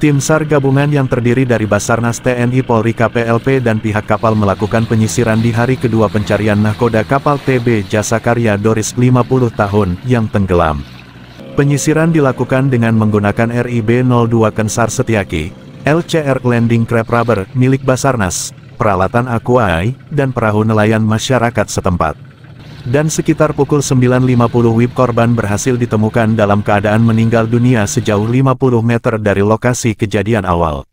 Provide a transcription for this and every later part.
Tim SAR gabungan yang terdiri dari Basarnas TNI Polri KPLP dan pihak kapal melakukan penyisiran di hari kedua pencarian nahkoda kapal TB Jasa Karya Doris 50 tahun yang tenggelam. Penyisiran dilakukan dengan menggunakan RIB-02 Kensar Setiaki, LCR Landing Crab Rubber milik Basarnas, peralatan Aquai, dan perahu nelayan masyarakat setempat. Dan sekitar pukul 9.50 WIB korban berhasil ditemukan dalam keadaan meninggal dunia sejauh 50 meter dari lokasi kejadian awal.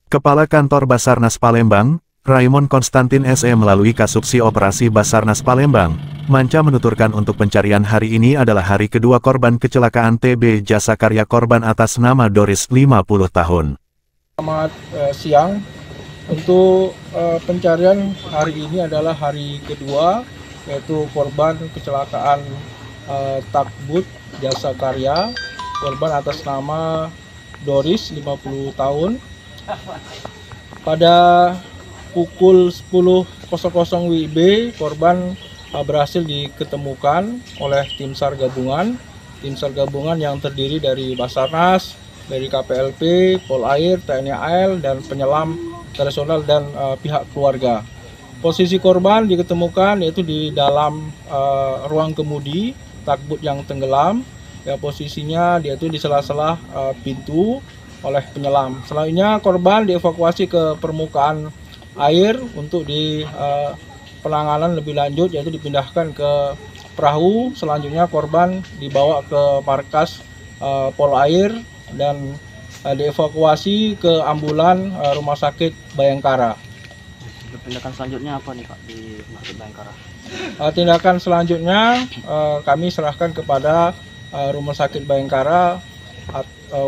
Kepala Kantor Basarnas Palembang, Raymond Konstantin SE melalui Kasubsi Operasi Basarnas Palembang, Manca menuturkan untuk pencarian hari ini adalah hari kedua korban kecelakaan TB Jasa Karya korban atas nama Doris 50 tahun. Selamat siang, untuk pencarian hari ini adalah hari kedua, yaitu korban kecelakaan Takbut Jasa Karya, korban atas nama Doris 50 tahun. Pada pukul 10.00 WIB, korban berhasil diketemukan oleh tim SAR gabungan. Tim SAR gabungan yang terdiri dari Basarnas, dari KPLP, Polair, TNI AL, dan penyelam internasional dan pihak keluarga. Posisi korban diketemukan yaitu di dalam ruang kemudi takbut yang tenggelam. Ya, posisinya dia itu di sela-sela pintu oleh penyelam. Selanjutnya korban dievakuasi ke permukaan air untuk di penanganan lebih lanjut, yaitu dipindahkan ke perahu. Selanjutnya korban dibawa ke markas Polair dan dievakuasi ke ambulan Rumah Sakit Bayangkara. Tindakan selanjutnya apa nih Pak di Rumah Sakit Bayangkara? Tindakan selanjutnya kami serahkan kepada Rumah Sakit Bayangkara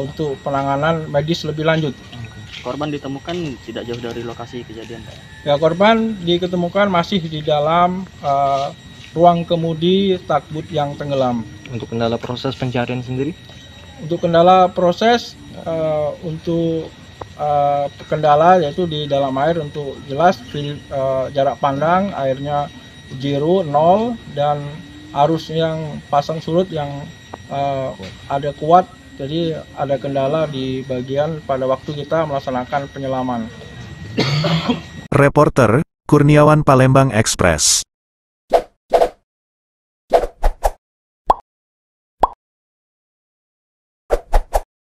untuk penanganan medis lebih lanjut. Korban ditemukan tidak jauh dari lokasi kejadian, Pak? Ya, korban diketemukan masih di dalam ruang kemudi takbut yang tenggelam. Untuk kendala proses pencarian sendiri? Untuk kendala proses, untuk kendala yaitu di dalam air, untuk jelas jarak pandang airnya 0 dan arus yang pasang surut yang ada kuat, jadi ada kendala di bagian pada waktu kita melaksanakan penyelaman. Reporter Kurniawan Palembang Express.